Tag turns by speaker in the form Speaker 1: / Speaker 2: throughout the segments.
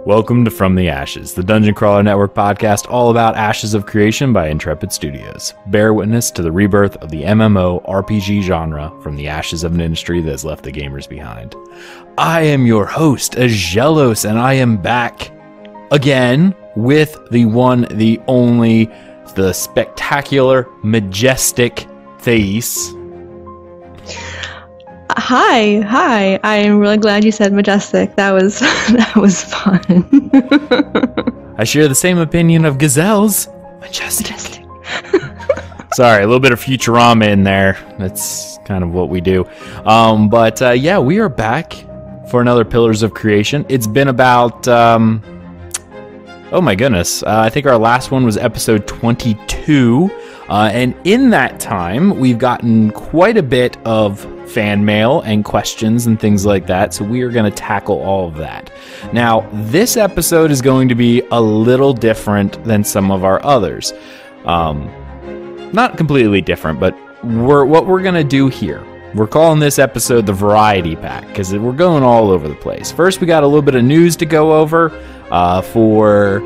Speaker 1: Welcome to From the Ashes, the Dungeon Crawler Network podcast all about Ashes of Creation by Intrepid Studios. Bear witness to the rebirth of the MMORPG genre from the ashes of an industry that has left the gamers behind. I am your host, Aggelos, and I am back again with the one, the only, the spectacular, majestic Thais.
Speaker 2: Hi. I am really glad you said majestic. That was fun.
Speaker 1: I share the same opinion of gazelles. Majestic. Sorry, a little bit of Futurama in there. That's kind of what we do. But we are back for another Pillars of Creation. It's been about, oh my goodness, I think our last one was episode 22. And in that time, we've gotten quite a bit of fan mail and questions and things like that, so we are going to tackle all of that. Now, this episode is going to be a little different than some of our others. Not completely different, but what we're going to do here, we're calling this episode the Variety Pack, because we're going all over the place. First, we got a little bit of news to go over for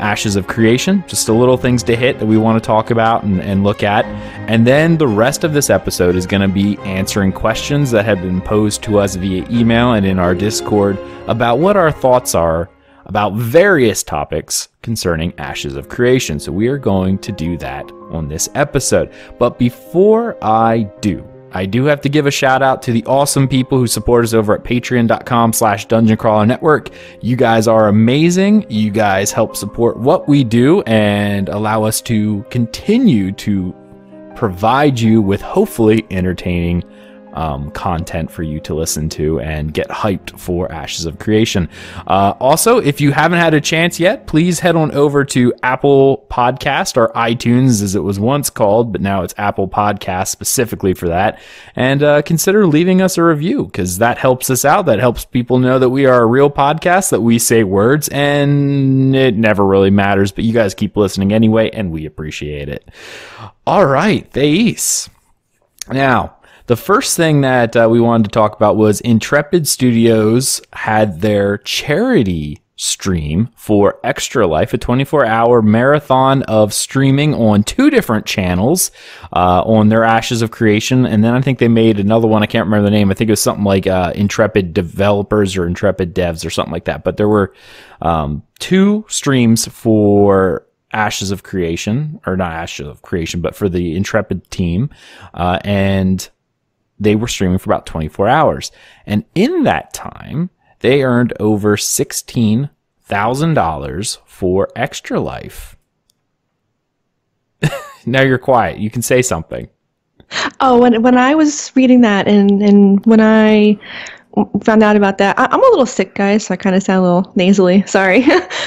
Speaker 1: Ashes of Creation, just a little things to hit that we want to talk about and look at. And then the rest of this episode is going to be answering questions that have been posed to us via email and in our Discord about what our thoughts are about various topics concerning Ashes of Creation. So we are going to do that on this episode. But before I do have to give a shout out to the awesome people who support us over at patreon.com/dungeoncrawlernetwork. You guys are amazing. You guys help support what we do and allow us to continue to provide you with hopefully entertaining content for you to listen to and get hyped for Ashes of Creation. Also, if you haven't had a chance yet, please head on over to Apple Podcast, or iTunes as it was once called, but now it's Apple Podcast specifically for that, and consider leaving us a review, because that helps us out. That helps people know that we are a real podcast, that we say words, and it never really matters, but you guys keep listening anyway, and we appreciate it. All right, Thais. Now, the first thing that we wanted to talk about was Intrepid Studios had their charity stream for Extra Life, a 24-hour marathon of streaming on 2 different channels on their Ashes of Creation. And then I think they made another one. I can't remember the name. I think it was something like Intrepid Developers or Intrepid Devs or something like that. But there were 2 streams for Ashes of Creation, or not Ashes of Creation, but for the Intrepid team. And they were streaming for about 24 hours. And in that time, they earned over $16,000 for Extra Life. Now you're quiet. You can say something.
Speaker 2: Oh, when I was reading that and when I found out about that, I'm a little sick, guys, so I kind of sound a little nasally. Sorry.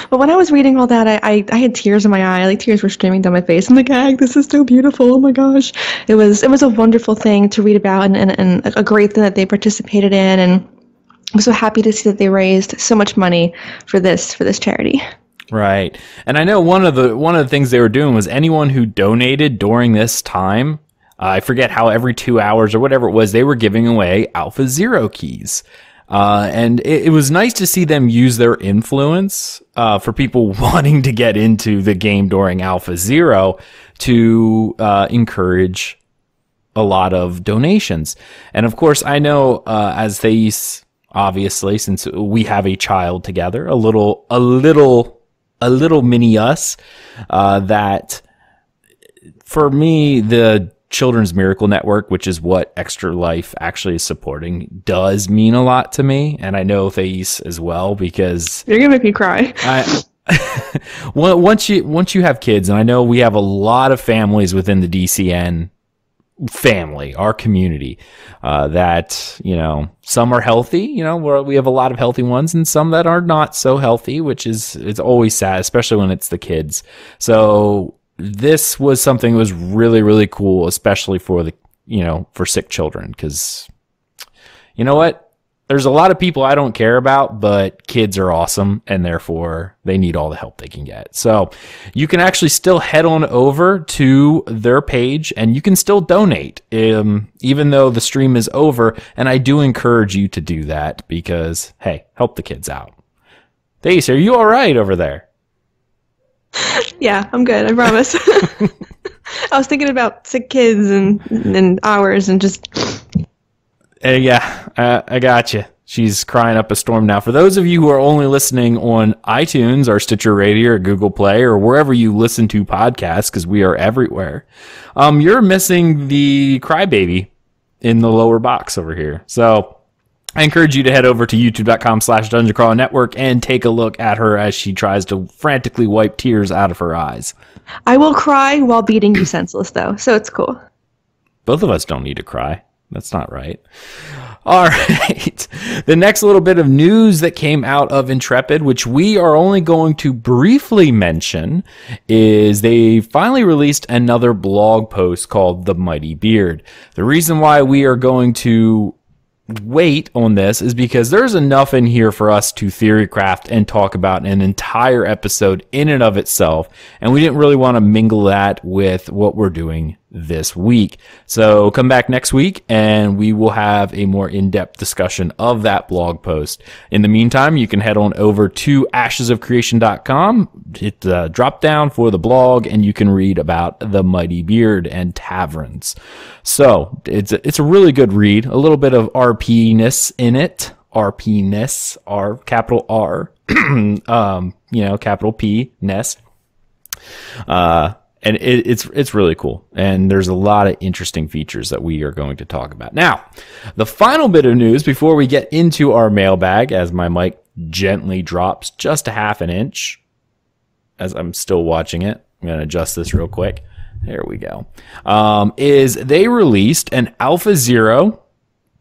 Speaker 2: But when I was reading all that, I had tears in my eye. Like, tears were streaming down my face. I'm like, this is so beautiful. Oh my gosh. It was a wonderful thing to read about and a great thing that they participated in. And I'm so happy to see that they raised so much money for this charity.
Speaker 1: Right. And I know one of the things they were doing was anyone who donated during this time, I forget how every 2 hours or whatever it was, they were giving away Alpha Zero keys. And it was nice to see them use their influence for people wanting to get into the game during Alpha Zero to encourage a lot of donations. And of course, I know as Thais, obviously, since we have a child together, a little mini us, that for me, the Children's Miracle Network, which is what Extra Life actually is supporting, does mean a lot to me. And I know Thais as well, because
Speaker 2: you're gonna make me cry.
Speaker 1: Once you have kids, and I know we have a lot of families within the DCN family, our community, that, you know, some are healthy, you know, we have a lot of healthy ones, and some that are not so healthy, which it's always sad, especially when it's the kids. So this was something that was really, really cool, especially for for sick children, because you know what? There's a lot of people I don't care about, but kids are awesome, and therefore they need all the help they can get. So you can actually still head on over to their page, and you can still donate, even though the stream is over. And I do encourage you to do that because, hey, help the kids out. Thais, are you all right over there?
Speaker 2: Yeah, I'm good. I promise. I was thinking about sick kids and hours and just.
Speaker 1: I got you. She's crying up a storm now. For those of you who are only listening on iTunes or Stitcher Radio or Google Play or wherever you listen to podcasts, because we are everywhere, you're missing the crybaby in the lower box over here. So I encourage you to head over to youtube.com/Dungeon Crawl Network and take a look at her as she tries to frantically wipe tears out of her eyes.
Speaker 2: I will cry while beating you senseless, though, so it's cool.
Speaker 1: Both of us don't need to cry. That's not right. All right. The next little bit of news that came out of Intrepid, which we are only going to briefly mention, is they finally released another blog post called The Mighty Beard. The reason why we are going to wait on this is because there's enough in here for us to theorycraft and talk about an entire episode in and of itself, and we didn't really want to mingle that with what we're doing this week. So come back next week and we will have a more in-depth discussion of that blog post. In the meantime, you can head on over to ashesofcreation.com, hit the drop down for the blog, and you can read about the Mighty Beard and taverns. So it's a really good read, a little bit of RP-ness in it. RP-ness, capital R, capital P-ness. And it's really cool. And there's a lot of interesting features that we are going to talk about. Now, the final bit of news before we get into our mailbag, as my mic gently drops just a half an inch as I'm still watching it. I'm going to adjust this real quick. There we go. Is they released an Alpha Zero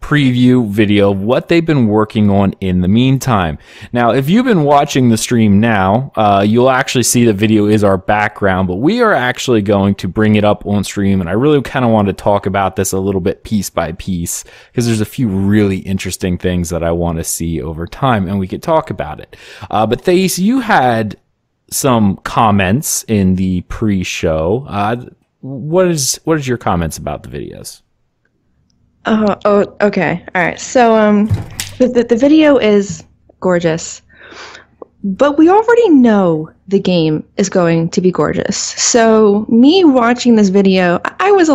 Speaker 1: preview video of what they've been working on in the meantime. Now, if you've been watching the stream now, you'll actually see the video is our background, but we are actually going to bring it up on stream, and I really kind of want to talk about this a little bit piece by piece, because there's a few really interesting things that I want to see over time, and we could talk about it. But Thais, you had some comments in the pre-show. What is your comments about the videos?
Speaker 2: Okay. All right. So, the video is gorgeous, but we already know the game is going to be gorgeous. So, me watching this video, I was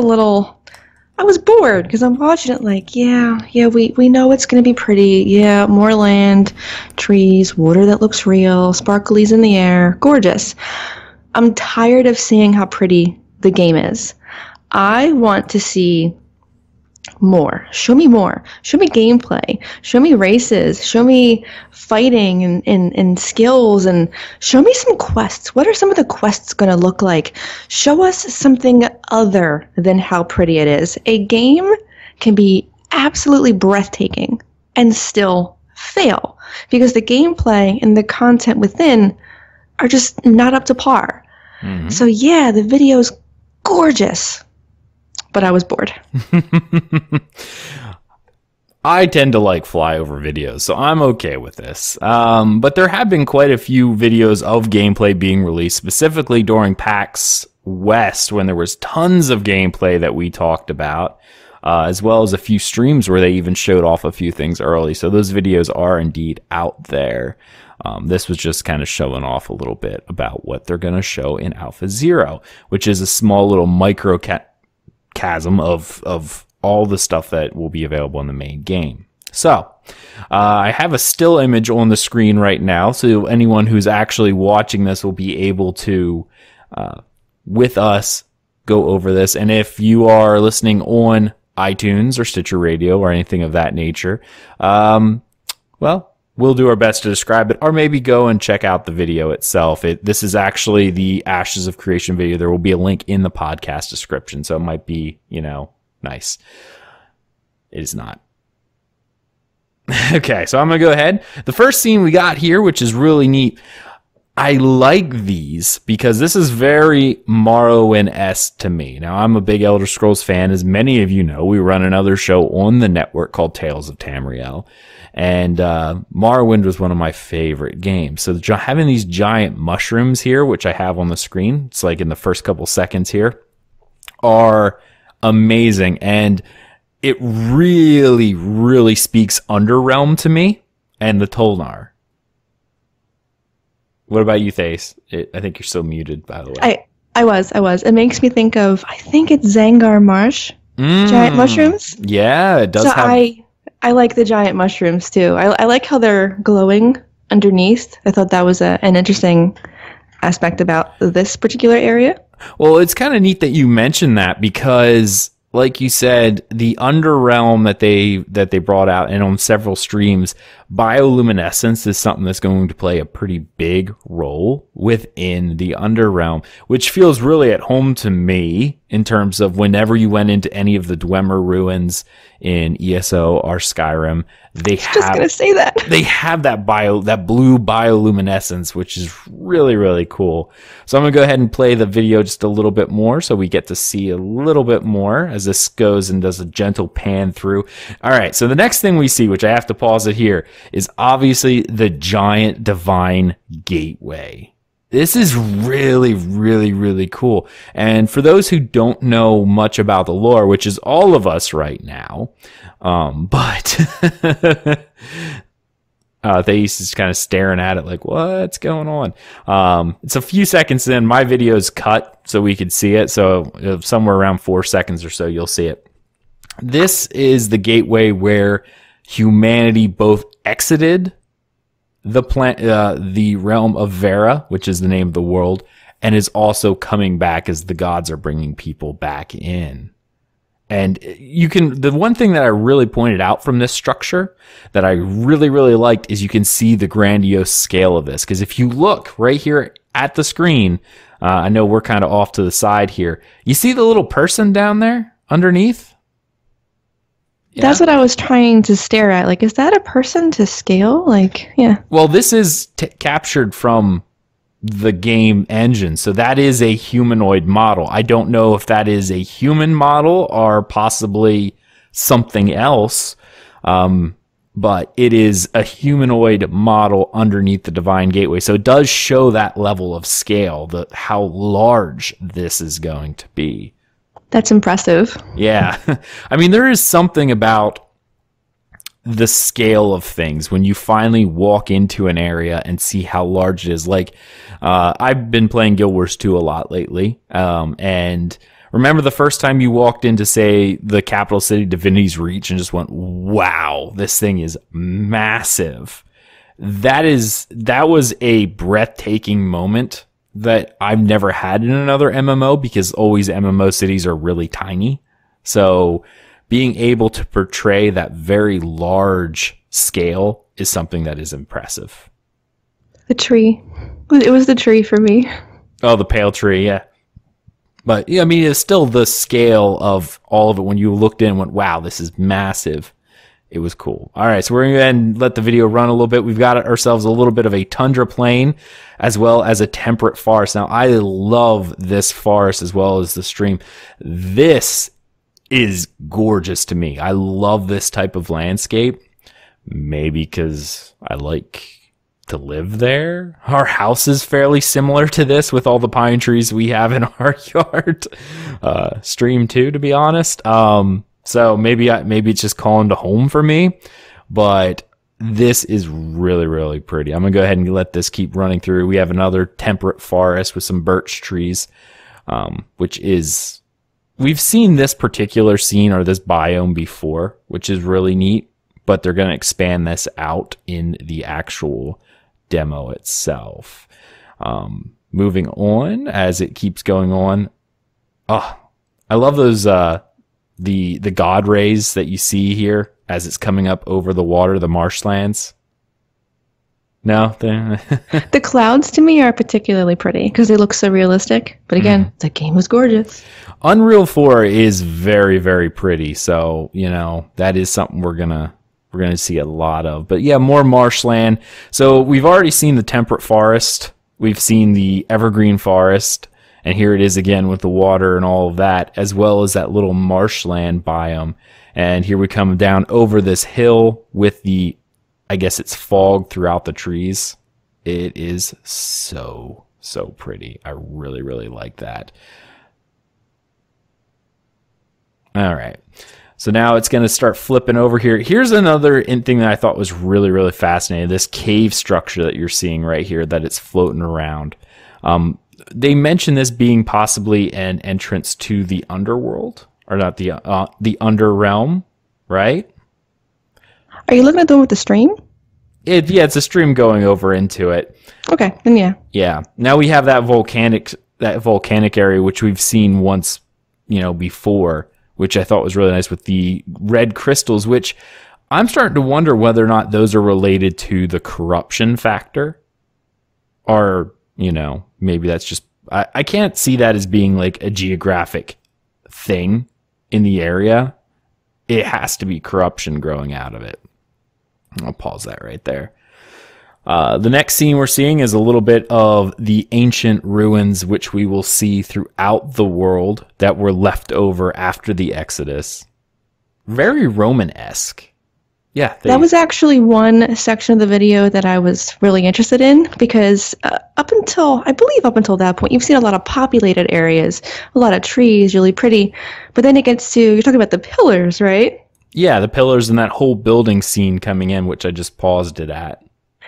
Speaker 2: bored because I'm watching it like, we know it's going to be pretty. Yeah, more land, trees, water that looks real, sparklies in the air, gorgeous. I'm tired of seeing how pretty the game is. I want to see more. Show me more. Show me gameplay. Show me races. Show me fighting and skills, and show me some quests. What are some of the quests going to look like? Show us something other than how pretty it is. A game can be absolutely breathtaking and still fail because the gameplay and the content within are just not up to par. Mm-hmm. So yeah, the video's gorgeous, but I was bored.
Speaker 1: I tend to like flyover videos, so I'm okay with this. But there have been quite a few videos of gameplay being released, specifically during PAX West, when there was tons of gameplay that we talked about, as well as a few streams where they even showed off a few things early. So those videos are indeed out there. This was just kind of showing off a little bit about what they're going to show in Alpha Zero, which is a small little microcosm of all the stuff that will be available in the main game. So, I have a still image on the screen right now, so anyone who's actually watching this will be able to, with us, go over this. And if you are listening on iTunes or Stitcher Radio or anything of that nature, we'll do our best to describe it, or maybe go and check out the video itself. This is actually the Ashes of Creation video. There will be a link in the podcast description, so it might be, nice. It is not. Okay, so I'm going to go ahead. The first scene we got here, which is really neat. I like these because this is very Morrowind-esque to me. Now, I'm a big Elder Scrolls fan. As many of you know, we run another show on the network called Tales of Tamriel. And Morrowind was one of my favorite games. So having these giant mushrooms here, which I have on the screen, it's like in the first couple seconds here, are amazing. And it really, really speaks Underrealm to me and the Tolnar. What about you, Thais? I think you're still muted, by the way.
Speaker 2: I was. It makes me think of, I think it's Zangar Marsh, giant mushrooms.
Speaker 1: Yeah, it does
Speaker 2: So
Speaker 1: have.
Speaker 2: I like the giant mushrooms too. I like how they're glowing underneath. I thought that was an interesting aspect about this particular area.
Speaker 1: Well, it's kind of neat that you mentioned that because, like you said, the underrealm that they brought out and on several streams, bioluminescence is something that's going to play a pretty big role within the underrealm, which feels really at home to me in terms of whenever you went into any of the Dwemer ruins in ESO or Skyrim,
Speaker 2: Just gonna say that.
Speaker 1: they have that blue bioluminescence, which is really, really cool. So I'm gonna go ahead and play the video just a little bit more so we get to see a little bit more as this goes and does a gentle pan through. All right, so the next thing we see, which I have to pause it here, is obviously the giant divine gateway. This is really, really, really cool. And for those who don't know much about the lore, which is all of us right now, but Thais is kind of staring at it like, what's going on? It's a few seconds in. My video is cut so we could see it. So somewhere around 4 seconds or so, you'll see it. This is the gateway where humanity both exited the realm of Vera, which is the name of the world, and is also coming back as the gods are bringing people back in. And the one thing that I really pointed out from this structure that I really, really liked is you can see the grandiose scale of this. Because if you look right here at the screen, I know we're kind of off to the side here. You see the little person down there underneath? Yeah.
Speaker 2: That's what I was trying to stare at. Like, is that a person to scale? Like, yeah.
Speaker 1: Well, this is captured from the game engine. So that is a humanoid model. I don't know if that is a human model or possibly something else. But it is a humanoid model underneath the Divine Gateway. So it does show that level of scale, how large this is going to be.
Speaker 2: That's impressive.
Speaker 1: Yeah. I mean, there is something about the scale of things when you finally walk into an area and see how large it is. Like, I've been playing Guild Wars 2 a lot lately. And remember the first time you walked into, say, the capital city, Divinity's Reach, and just went, wow, this thing is massive. That was a breathtaking moment that I've never had in another MMO, because always MMO cities are really tiny. So being able to portray that very large scale is something that is impressive.
Speaker 2: The tree. It was the tree for me.
Speaker 1: Oh, the pale tree, yeah. But yeah, I mean, it's still the scale of all of it. When you looked in and went, wow, this is massive. It was cool. All right, so we're going to go ahead and let the video run a little bit. We've got ourselves a little bit of a tundra plain as well as a temperate forest. Now, I love this forest as well as the stream. This is gorgeous to me. I love this type of landscape. Maybe because I like to live there. Our house is fairly similar to this with all the pine trees we have in our yard. Stream too, to be honest. So maybe it's just calling to home for me, but this is really, really pretty. I'm going to go ahead and let this keep running through. We have another temperate forest with some birch trees, which is, we've seen this particular scene or this biome before, which is really neat, but they're going to expand this out in the actual demo itself. Moving on as it keeps going on. Oh, I love those, the god rays that you see here as it's coming up over the water, the marshlands. No?
Speaker 2: The clouds to me are particularly pretty because they look so realistic. But again, the game was gorgeous.
Speaker 1: Unreal 4 is very, very pretty. So, that is something we're gonna see a lot of. But yeah, more marshland. So we've already seen the temperate forest. We've seen the evergreen forest. And here it is again with the water and all of that, as well as that little marshland biome. And here we come down over this hill with the, I guess it's fog throughout the trees. It is so, so pretty. I really, really like that. All right. So now it's going to start flipping over here. Here's another thing that I thought was really, really fascinating. This cave structure that you're seeing right here, that it's floating around. They mention this being possibly an entrance to the underworld, or not the underrealm, right?
Speaker 2: Are you looking at the one with the stream?
Speaker 1: Yeah, it's a stream going over into it.
Speaker 2: Okay, then yeah.
Speaker 1: Yeah. Now we have that volcanic area, which we've seen once, before, which I thought was really nice with the red crystals, which I'm starting to wonder whether or not those are related to the corruption factor. Or, maybe that's just, I can't see that as being like a geographic thing in the area. It has to be corruption growing out of it. I'll pause that right there. The next scene we're seeing is a little bit of the ancient ruins, which we will see throughout the world that were left over after the Exodus. Very Roman-esque. Yeah.
Speaker 2: That was actually one section of the video that I was really interested in, because up until that point, you've seen a lot of populated areas, a lot of trees, really pretty. But then it gets to, you're talking about the pillars, right?
Speaker 1: Yeah, the pillars and that whole building scene coming in, which I just paused it at.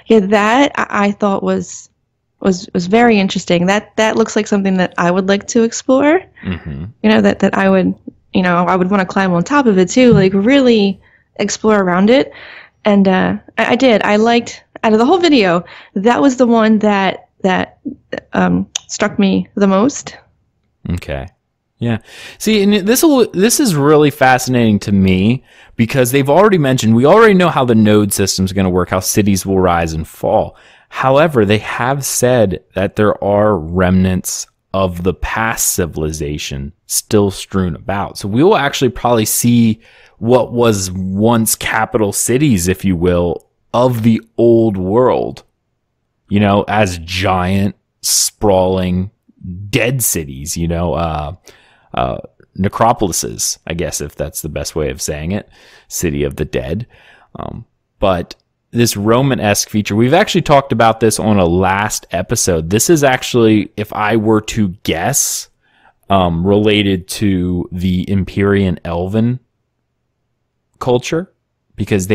Speaker 2: Yeah, that I thought was very interesting. That looks like something that I would like to explore.
Speaker 1: Mm-hmm.
Speaker 2: That I would, I would want to climb on top of it too, like really explore around it. And I did. I liked, out of the whole video, that was the one that struck me the most.
Speaker 1: Okay. Yeah. See, and this is really fascinating to me, because they've already mentioned, we already know how the node system is going to work, how cities will rise and fall. However, they have said that there are remnants of the past civilization still strewn about. So we will actually probably see what was once capital cities, if you will, of the old world, as giant, sprawling, dead cities, necropolises, I guess, if that's the best way of saying it, city of the dead. But this Roman-esque feature, we've actually talked about this on a last episode. This is actually, if I were to guess, related to the Empyrean Elven culture, because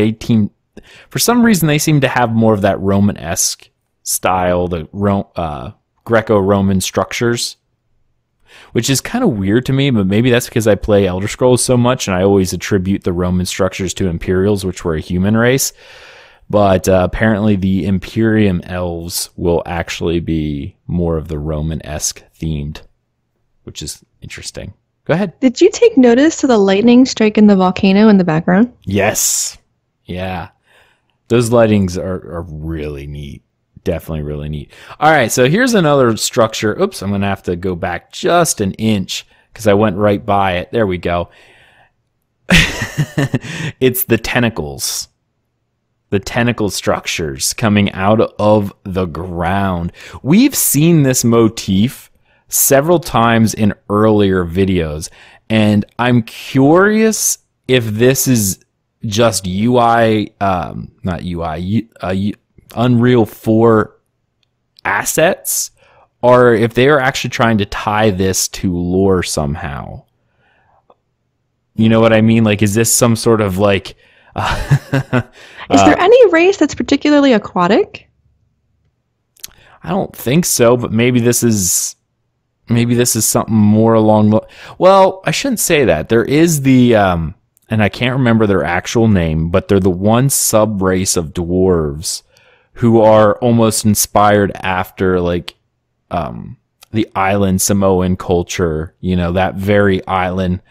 Speaker 1: for some reason, they seem to have more of that Roman-esque style, the Greco-Roman structures, which is kind of weird to me, but maybe that's because I play Elder Scrolls so much and I always attribute the Roman structures to Imperials, which were a human race. But apparently the Imperium elves will actually be more of the Roman-esque themed, which is interesting. Go ahead.
Speaker 2: Did you take notice to the lightning striking the volcano in the background?
Speaker 1: Yes. Yeah. Those lightings are really neat. Definitely really neat. All right, so here's another structure. Oops, I'm going to have to go back just an inch because I went right by it. There we go. It's the tentacles. The tentacle structures coming out of the ground. We've seen this motif several times in earlier videos, and I'm curious if this is just Unreal 4 assets, or if they are actually trying to tie this to lore somehow. You know what I mean? Like, is this some sort of like...
Speaker 2: Is there any race that's particularly aquatic?
Speaker 1: I don't think so, but maybe this is something more along the... Well, I shouldn't say that. There is the... and I can't remember their actual name, but they're the one sub-race of dwarves who are almost inspired after, like, the island Samoan culture, that very island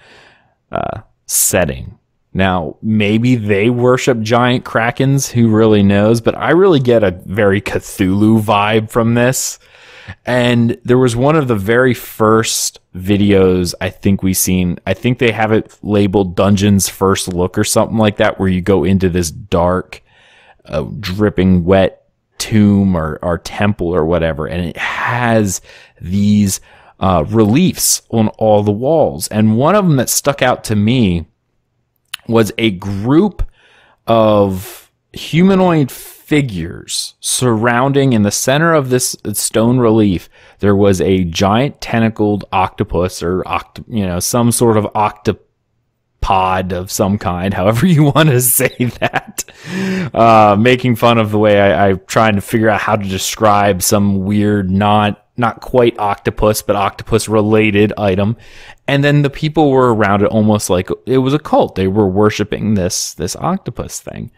Speaker 1: setting. Now, maybe they worship giant krakens, who really knows, but I really get a very Cthulhu vibe from this. And there was one of the very first videos I think they have it labeled Dungeon's First Look or something like that, where you go into this dark, dripping wet tomb or temple or whatever, and it has these reliefs on all the walls. And one of them that stuck out to me was a group of humanoid figures surrounding, in the center of this stone relief, there was a giant tentacled octopus or some sort of pod of some kind, however you want to say that, making fun of the way I'm trying to figure out how to describe some weird, not quite octopus, but octopus related item. And then the people were around it almost like it was a cult. They were worshiping this octopus thing.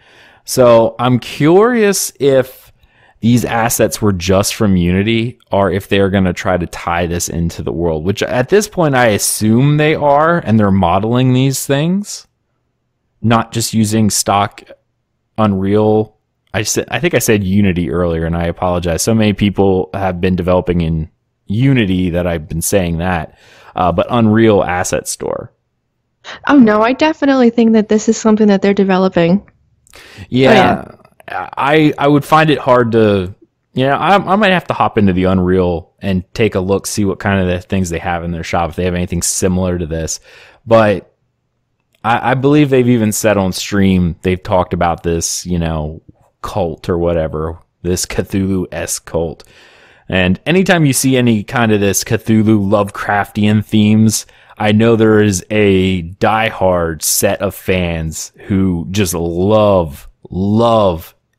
Speaker 1: So I'm curious if these assets were just from Unity or if they're going to try to tie this into the world, which at this point I assume they are, and they're modeling these things, not just using stock Unreal. I think I said Unity earlier, and I apologize. So many people have been developing in Unity that I've been saying that, but Unreal Asset Store.
Speaker 2: Oh no, I definitely think that this is something that they're developing.
Speaker 1: Yeah. Oh, yeah. I would find it hard to, I might have to hop into the Unreal and take a look, see what kind of the things they have in their shop, if they have anything similar to this. But I believe they've even said on stream, they've talked about this, cult or whatever, this Cthulhu-esque cult. And anytime you see any kind of this Cthulhu Lovecraftian themes, I know there is a diehard set of fans who just love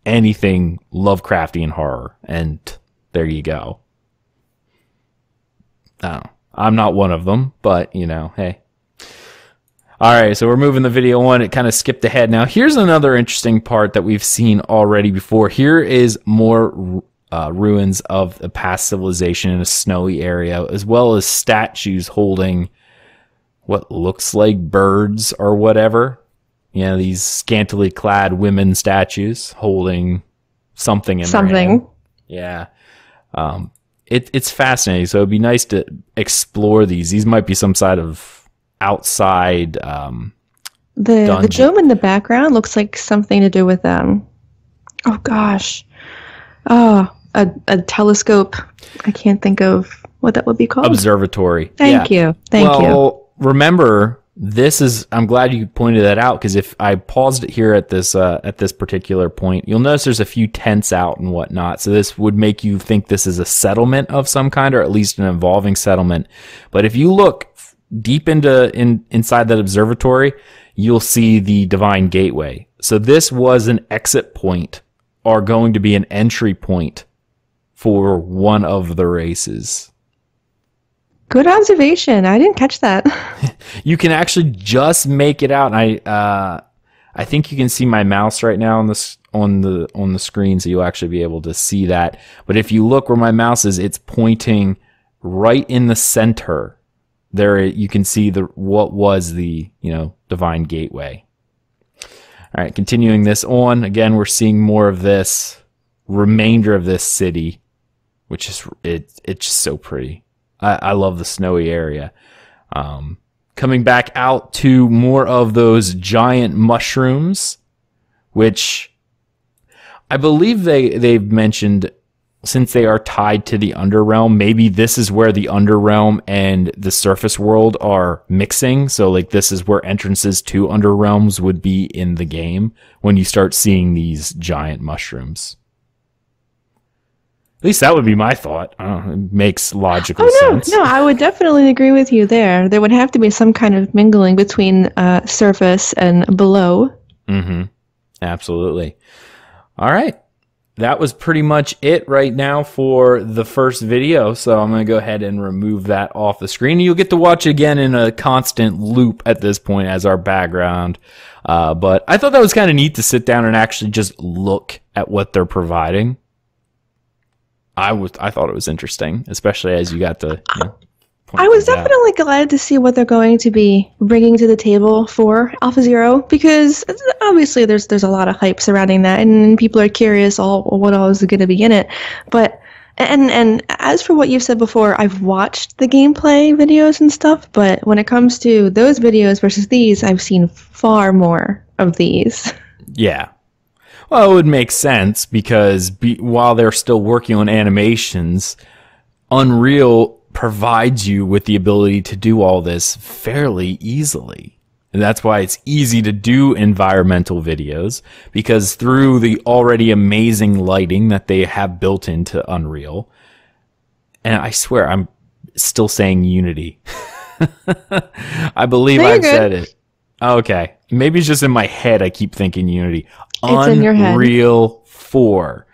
Speaker 1: anything Lovecraftian horror. And there you go. I'm not one of them, but, hey. All right, so we're moving the video on. It kind of skipped ahead. Now, here's another interesting part that we've seen already before. Here is more ruins of a past civilization in a snowy area, as well as statues holding what looks like birds or whatever. These scantily clad women statues holding something in their hand. Yeah. It's fascinating. So it'd be nice to explore these. These might be some side of outside
Speaker 2: the dome in the background looks like something to do with oh gosh, a telescope. I can't think of what that would be called.
Speaker 1: Observatory.
Speaker 2: Thank you. Well,
Speaker 1: remember, this is, I'm glad you pointed that out, because if I paused it here at this particular point, you'll notice there's a few tents out and whatnot. So this would make you think this is a settlement of some kind, or at least an evolving settlement. But if you look deep inside that observatory, you'll see the Divine Gateway. So this was an exit point, or going to be an entry point for one of the races.
Speaker 2: Good observation. I didn't catch that.
Speaker 1: You can actually just make it out. And I think you can see my mouse right now on the screen, so you'll actually be able to see that. But if you look where my mouse is, it's pointing right in the center. There you can see what was the Divine Gateway. All right, continuing this on. Again, we're seeing more of this remainder of this city, which is it's just so pretty. I love the snowy area. Coming back out to more of those giant mushrooms, which I believe they've mentioned, since they are tied to the Underrealm, maybe this is where the Underrealm and the surface world are mixing. So like this is where entrances to Underrealms would be in the game when you start seeing these giant mushrooms. At least that would be my thought. It makes logical sense.
Speaker 2: No, I would definitely agree with you there. There would have to be some kind of mingling between surface and below.
Speaker 1: Mm-hmm. Absolutely. All right. That was pretty much it right now for the first video. So I'm going to go ahead and remove that off the screen. You'll get to watch again in a constant loop at this point as our background. But I thought that was kind of neat to sit down and actually just look at what they're providing. I thought it was interesting, especially as you got to.
Speaker 2: I was definitely glad to see what they're going to be bringing to the table for Alpha Zero, because obviously there's a lot of hype surrounding that, and people are curious what all is going to be in it. But and as for what you've said before, I've watched the gameplay videos and stuff, but when it comes to those videos versus these, I've seen far more of these.
Speaker 1: Yeah. Well, it would make sense because while they're still working on animations, Unreal provides you with the ability to do all this fairly easily. And that's why it's easy to do environmental videos, because through the already amazing lighting that they have built into Unreal, and I swear I'm still saying Unity. I believe I've said it. Okay. Maybe it's just in my head. I keep thinking Unity.
Speaker 2: It's in your head.
Speaker 1: Unreal 4.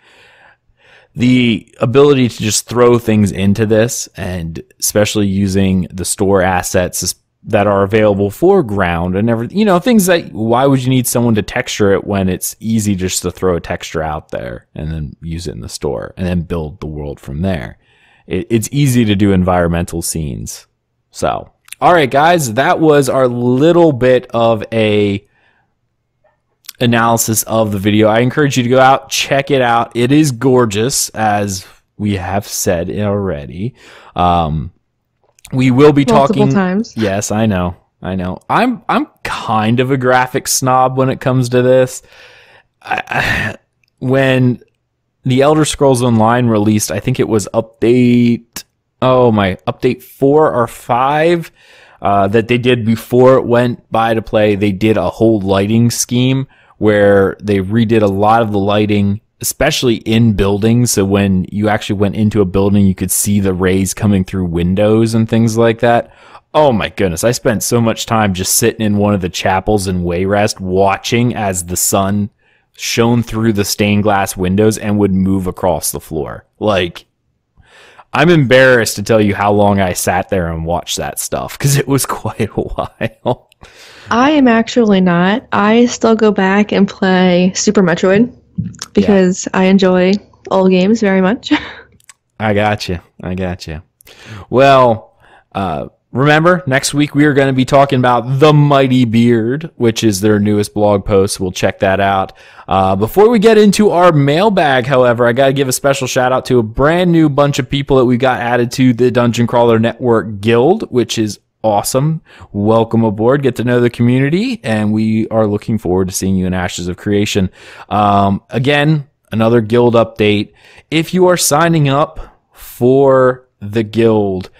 Speaker 1: The ability to just throw things into this, and especially using the store assets that are available for ground and everything, you know, things that, why would you need someone to texture it when it's easy just to throw a texture out there and then use it in the store and then build the world from there. It's easy to do environmental scenes. So, all right, guys, that was our little bit of a analysis of the video. I encourage you to go out, check it out. It is gorgeous, as we have said already. We will be
Speaker 2: multiple
Speaker 1: talking
Speaker 2: times.
Speaker 1: Yes, I know. I'm kind of a graphic snob when it comes to this. When the Elder Scrolls Online released, I think it was update 4 or 5 that they did before it went by to play. They did a whole lighting scheme where they redid a lot of the lighting, especially in buildings. So when you actually went into a building, you could see the rays coming through windows and things like that. Oh my goodness. I spent so much time just sitting in one of the chapels in Wayrest watching as the sun shone through the stained glass windows and would move across the floor. Like, I'm embarrassed to tell you how long I sat there and watched that stuff, because it was quite a while.
Speaker 2: I am actually not. I still go back and play Super Metroid because I enjoy old games very much.
Speaker 1: I got you. Well, remember, next week we are going to be talking about The Mighty Beard, which is their newest blog post. We'll check that out. Before we get into our mailbag, however, I got to give a special shout out to a brand new bunch of people that we got added to the Dungeon Crawler Network Guild, which is awesome. Welcome aboard. Get to know the community, and we are looking forward to seeing you in Ashes of Creation. Again, another guild update. If you are signing up for the guild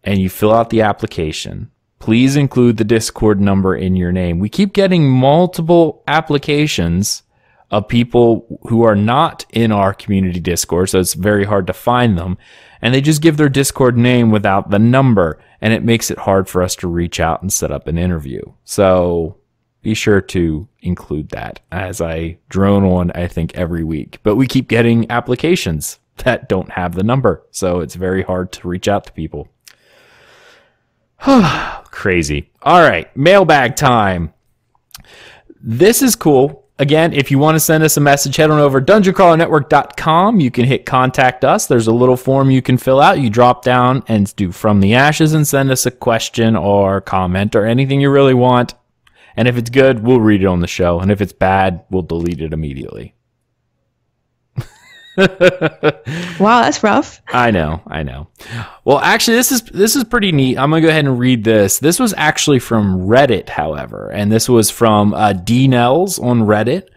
Speaker 1: and you fill out the application, please include the Discord number in your name. We keep getting multiple applications of people who are not in our community Discord, so it's very hard to find them, and they just give their Discord name without the number, and it makes it hard for us to reach out and set up an interview. So be sure to include that as I drone on, I think, every week. But we keep getting applications that don't have the number, so it's very hard to reach out to people. Crazy. All right, mailbag time. This is cool. Again, if you want to send us a message, head on over to dungeoncrawlernetwork.com. You can hit contact us. There's a little form you can fill out. You drop down and do From the Ashes and send us a question or comment or anything you really want. And if it's good, we'll read it on the show. And if it's bad, we'll delete it immediately.
Speaker 2: Wow, that's rough.
Speaker 1: I know. Well, actually, this is pretty neat. I'm gonna go ahead and read this. This was actually from Reddit, however, and this was from D Nels on Reddit.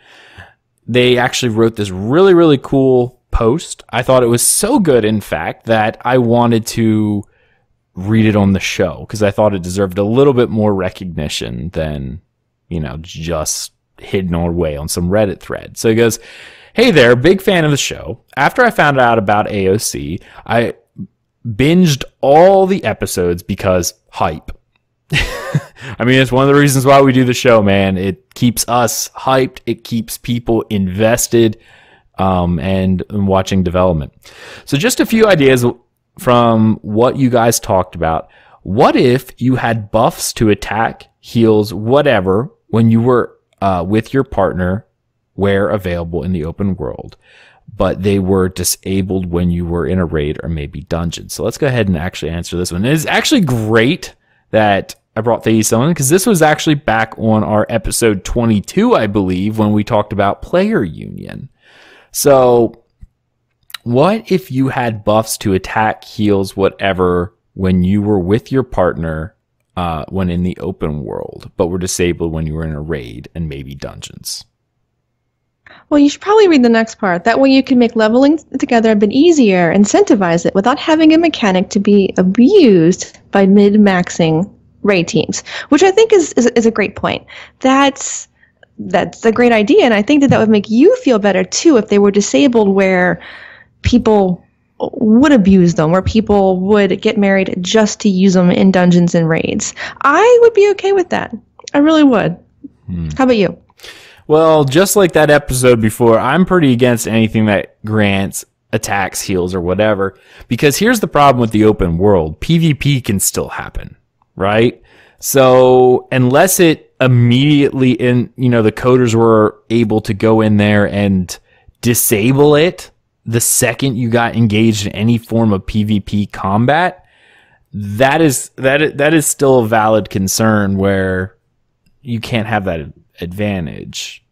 Speaker 1: They actually wrote this really, really cool post. I thought it was so good, in fact, that I wanted to read it on the show because I thought it deserved a little bit more recognition than, just hidden away on some Reddit thread. So he goes, "Hey there, big fan of the show. After I found out about AOC, I binged all the episodes because hype." I mean, it's one of the reasons why we do the show, man. It keeps us hyped. It keeps people invested and watching development. So just a few ideas from what you guys talked about. What if you had buffs to attack, heals, whatever, when you were with your partner where available in the open world, but they were disabled when you were in a raid or maybe dungeon? So let's go ahead and actually answer this one. It is actually great that I brought Thais on, because this was actually back on our episode 22, I believe, when we talked about player union. So what if you had buffs to attack, heals, whatever, when you were with your partner when in the open world, but were disabled when you were in a raid and maybe dungeons?
Speaker 2: Well, you should probably read the next part. That way you can make leveling together a bit easier, incentivize it without having a mechanic to be abused by mid-maxing raid teams, which I think is a great point. That's a great idea, and I think that would make you feel better too if they were disabled where people would abuse them, where people would get married just to use them in dungeons and raids. I would be okay with that. I really would. How about you?
Speaker 1: Well, just like that episode before, I'm pretty against anything that grants attacks, heals, or whatever. Because here's the problem with the open world. PvP can still happen, right? So unless it immediately the coders were able to go in there and disable it the second you got engaged in any form of PvP combat, that is still a valid concern where you can't have that advantage.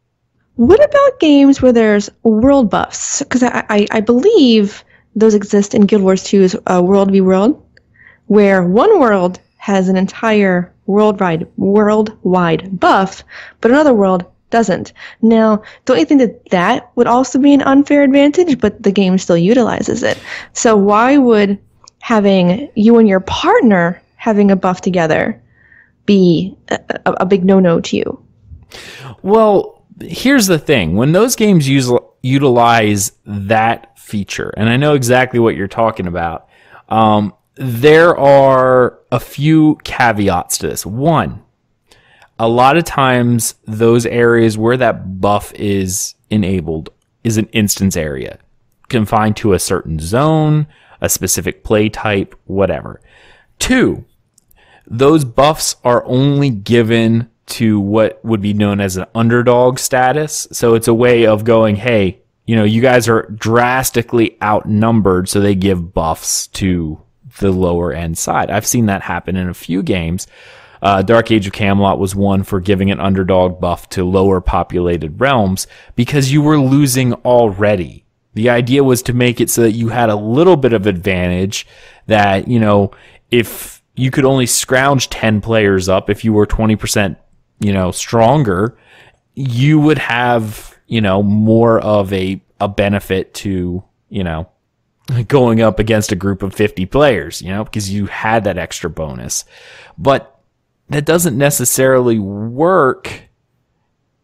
Speaker 2: What about games where there's world buffs? Because I believe those exist in Guild Wars 2's World v World, where one world has an entire worldwide buff, but another world doesn't. Now, don't you think that would also be an unfair advantage, but the game still utilizes it? So why would having you and your partner having a buff together be a big no-no to you?
Speaker 1: Well, here's the thing. When those games utilize that feature, and I know exactly what you're talking about, there are a few caveats to this. One, a lot of times those areas where that buff is enabled is an instance area, confined to a certain zone, a specific play type, whatever. Two, those buffs are only given to what would be known as an underdog status. So it's a way of going, hey, you guys are drastically outnumbered, so they give buffs to the lower end side. I've seen that happen in a few games. Dark Age of Camelot was one for giving an underdog buff to lower populated realms because you were losing already. The idea was to make it so that you had a little bit of advantage that, if you could only scrounge 10 players up, if you were 20%, stronger, you would have, more of a benefit to, going up against a group of 50 players, because you had that extra bonus. But that doesn't necessarily work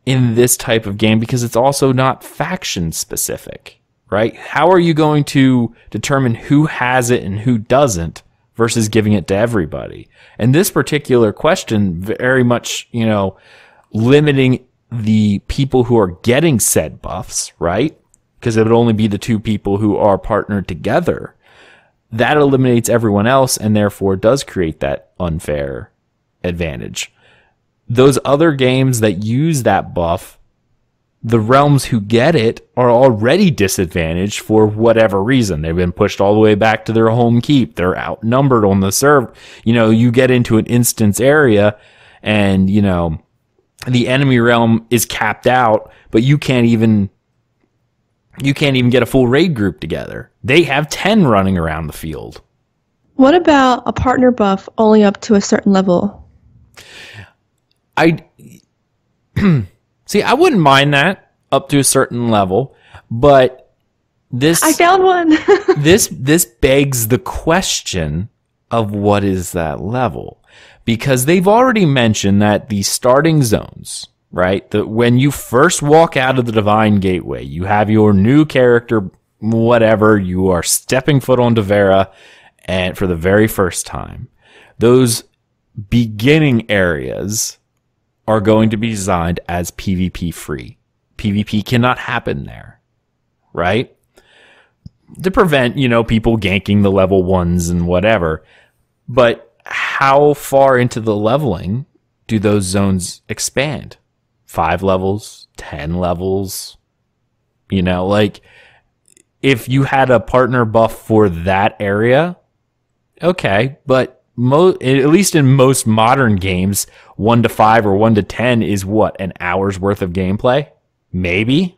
Speaker 1: in this type of game because it's also not faction specific, right? How are you going to determine who has it and who doesn't versus giving it to everybody? And this particular question very much, limiting the people who are getting said buffs, right? Because it would only be the two people who are partnered together. That eliminates everyone else and therefore does create that unfair advantage. Those other games that use that buff, the realms who get it are already disadvantaged for whatever reason. They've been pushed all the way back to their home keep. They're outnumbered on the server. You get into an instance area and, the enemy realm is capped out, but you can't even get a full raid group together. They have 10 running around the field.
Speaker 2: What about a partner buff only up to a certain level?
Speaker 1: I wouldn't mind that up to a certain level, but
Speaker 2: I found one.
Speaker 1: this begs the question of what is that level? Because they've already mentioned that the starting zones, right? That when you first walk out of the Divine Gateway, you have your new character, whatever, you are stepping foot on Devera, and for the very first time, those beginning areas are going to be designed as PvP free. PvP cannot happen there, right? To prevent, people ganking the level 1s and whatever. But how far into the leveling do those zones expand? 5 levels, 10 levels? If you had a partner buff for that area, okay, but at least in most modern games, 1 to 5 or 1 to 10 is what, an hour's worth of gameplay? Maybe?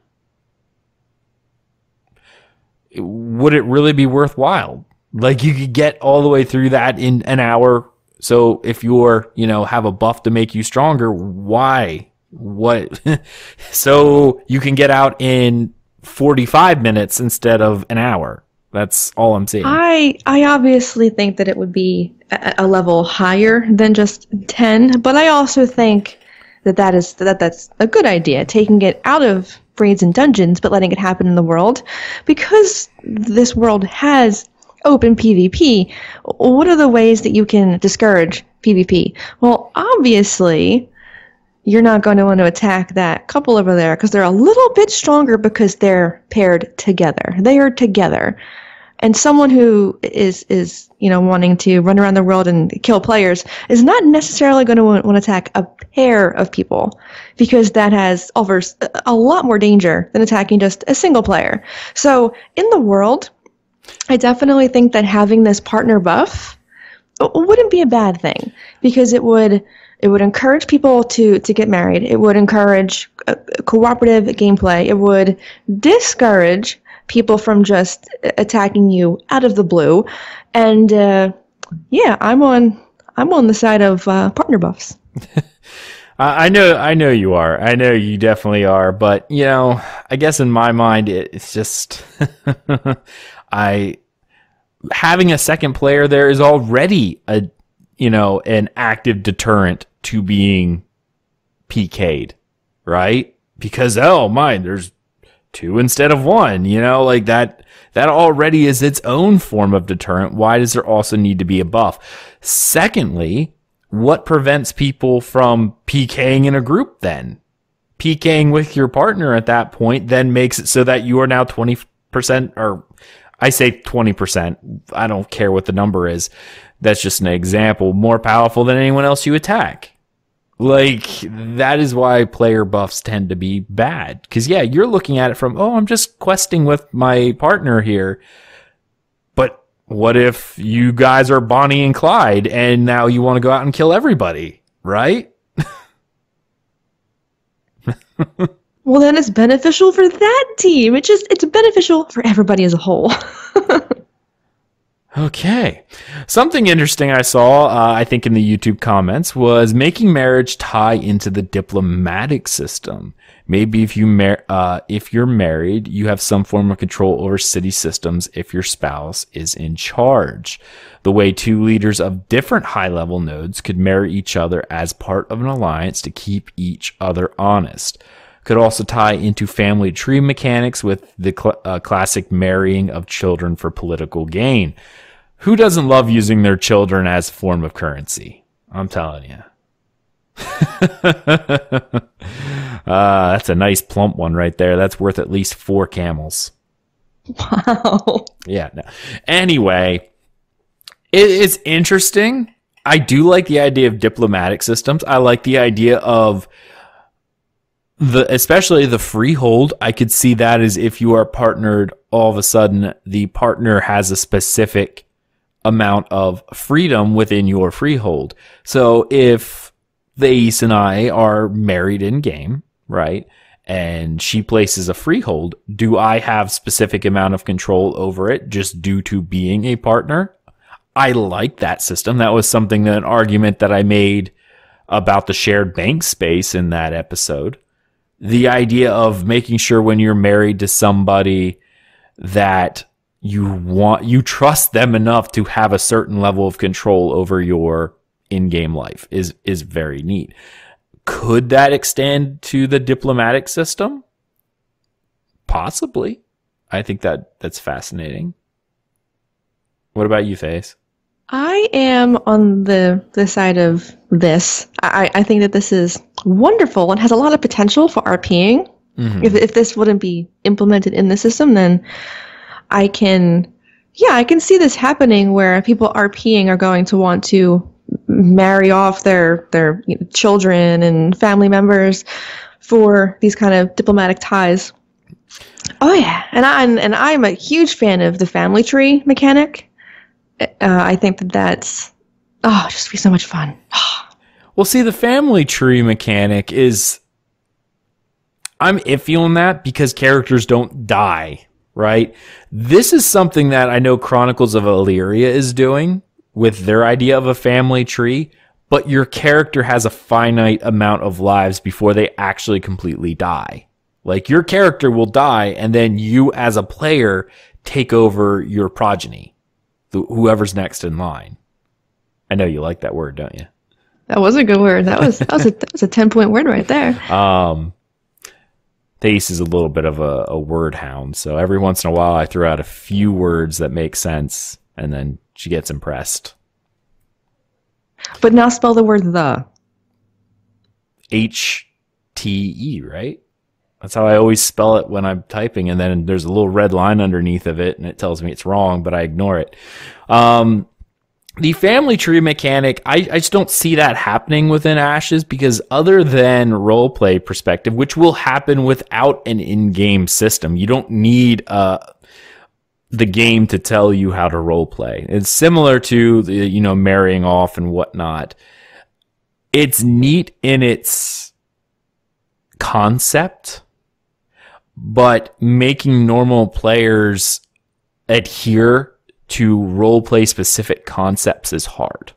Speaker 1: Would it really be worthwhile? You could get all the way through that in an hour. So if you're, have a buff to make you stronger, why? What? So you can get out in 45 minutes instead of an hour. That's all I'm saying.
Speaker 2: I obviously think that it would be a level higher than just 10, but I also think that's a good idea, taking it out of raids and dungeons, but letting it happen in the world. Because this world has open PvP, what are the ways that you can discourage PvP? Well, obviously, you're not going to want to attack that couple over there because they're a little bit stronger because they're paired together. They are together. And someone who is wanting to run around the world and kill players is not necessarily going to want to attack a pair of people because that offers a lot more danger than attacking just a single player. So in the world, I definitely think that having this partner buff wouldn't be a bad thing because it would encourage people to get married. It would encourage cooperative gameplay. It would discourage people from just attacking you out of the blue. And I'm on the side of partner buffs.
Speaker 1: I know you are. I know you definitely are. But I guess in my mind, it's just having a second player there is already an active deterrent to being PK'd, right? Because there's 2 instead of 1, like that already is its own form of deterrent. Why does there also need to be a buff? Secondly, what prevents people from PKing in a group then? PKing with your partner at that point then makes it so that you are now 20%, or I say 20%. I don't care what the number is. That's just an example. More powerful than anyone else you attack. Like, that is why player buffs tend to be bad. Because, you're looking at it from, I'm just questing with my partner here. But what if you guys are Bonnie and Clyde and now you want to go out and kill everybody, right?
Speaker 2: Well, then it's beneficial for that team. It's beneficial for everybody as a whole.
Speaker 1: Okay. Something interesting I saw, I think in the YouTube comments, was making marriage tie into the diplomatic system. Maybe if you're married, you have some form of control over city systems if your spouse is in charge. The way 2 leaders of different high-level nodes could marry each other as part of an alliance to keep each other honest. Could also tie into family tree mechanics with the classic marrying of children for political gain. Who doesn't love using their children as a form of currency? I'm telling you. That's a nice plump one right there. That's worth at least 4 camels.
Speaker 2: Wow.
Speaker 1: Yeah. No. Anyway, it is interesting. I do like the idea of diplomatic systems. I like the idea of especially the freehold. I could see that as if you are partnered, all of a sudden the partner has a specific amount of freedom within your freehold. So if Thais and I are married in game, right, and she places a freehold, do I have specific amount of control over it just due to being a partner? I like that system. That was an argument that I made about the shared bank space in that episode. The idea of making sure when you're married to somebody that you trust them enough to have a certain level of control over your in-game life is very neat. Could that extend to the diplomatic system? Possibly. I think that's fascinating. What about you, Thais?
Speaker 2: I am on the side of this. I think that this is wonderful and has a lot of potential for RPing. Mm-hmm. If this wouldn't be implemented in the system, then I can see this happening where people RPing are going to want to marry off their children and family members for these kind of diplomatic ties. Oh yeah, and I'm a huge fan of the family tree mechanic. I think that's just be so much fun.
Speaker 1: Well, see, the family tree mechanic is, I'm iffy on that because characters don't die, right? This is something that I know Chronicles of Illyria is doing with their idea of a family tree, but your character has a finite amount of lives before they actually completely die. Like, your character will die, and then you as a player take over your progeny. Whoever's next in line. I know you like that word, don't you?
Speaker 2: That was a good word. That was a 10-point word right there.
Speaker 1: Thais is a little bit of a word hound, so every once in a while I throw out a few words that make sense, and then she gets impressed.
Speaker 2: But now spell the word the.
Speaker 1: HTE, right? That's how I always spell it when I'm typing, and then there's a little red line underneath of it, and it tells me it's wrong, but I ignore it. The family tree mechanic, I just don't see that happening within Ashes, because other than roleplay perspective, which will happen without an in-game system, you don't need the game to tell you how to roleplay. It's similar to the, marrying off and whatnot. It's neat in its concept, but making normal players adhere to roleplay specific concepts is hard.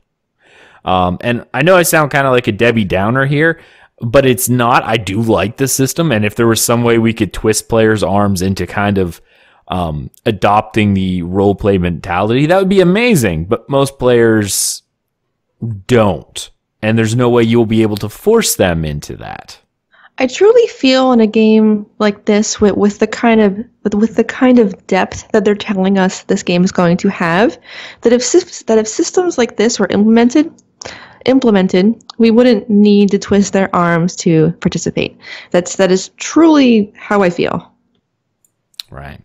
Speaker 1: And I know I sound kind of like a Debbie Downer here, but it's not. I do like the system, and if there was some way we could twist players' arms into kind of adopting the roleplay mentality, that would be amazing. But most players don't, and there's no way you'll be able to force them into that.
Speaker 2: I truly feel in a game like this, with the kind of depth that they're telling us this game is going to have, that if systems like this were implemented, we wouldn't need to twist their arms to participate. That is truly how I feel.
Speaker 1: Right.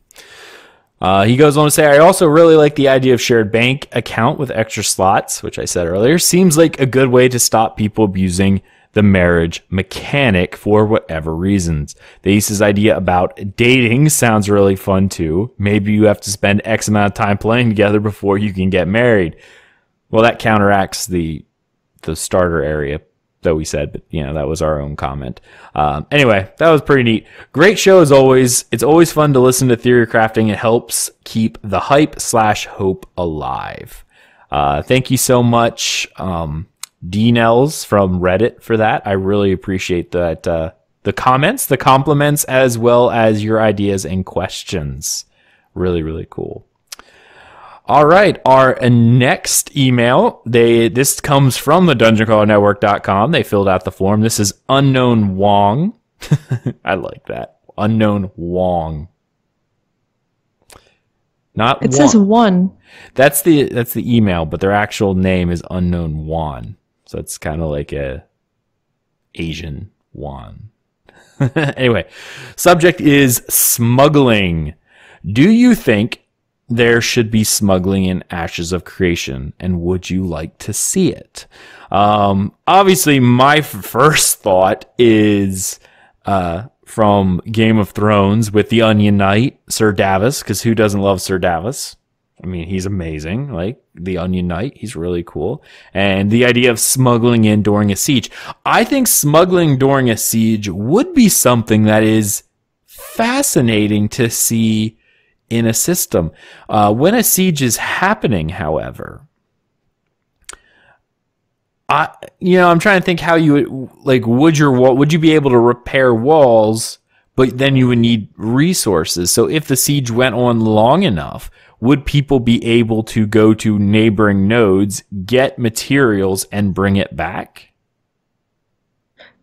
Speaker 1: He goes on to say, I also really like the idea of shared bank account with extra slots, which I said earlier. Seems like a good way to stop people abusing the marriage mechanic for whatever reasons. The Ace's idea about dating sounds really fun too. Maybe you have to spend X amount of time playing together before you can get married. Well, that counteracts the starter area that we said, but that was our own comment. Anyway, that was pretty neat. Great show as always. It's always fun to listen to theory crafting. It helps keep the hype/hope alive. Thank you so much, D-Nels from Reddit, for that. I really appreciate that. The comments, the compliments, as well as your ideas and questions. Really, really cool. All right, our next email, this comes from the DungeonCrawlerNetwork.com. They filled out the form. This is Unknown Wong. I like that. Unknown Wong. Not
Speaker 2: it says one.
Speaker 1: That's the email, but their actual name is Unknown Wan. So it's kind of like a Asian Wan. Anyway, subject is smuggling. Do you think there should be smuggling in Ashes of Creation, and would you like to see it? Obviously, my first thought is from Game of Thrones with the Onion Knight, Sir Davos, because who doesn't love Sir Davos? I mean, he's amazing. Like, the Onion Knight, he's really cool. And the idea of smuggling in during a siege. I think smuggling during a siege would be something that is fascinating to see in a system. When a siege is happening, however, I'm trying to think how you would you be able to repair walls, but then you would need resources. So if the siege went on long enough, would people be able to go to neighboring nodes, get materials, and bring it back?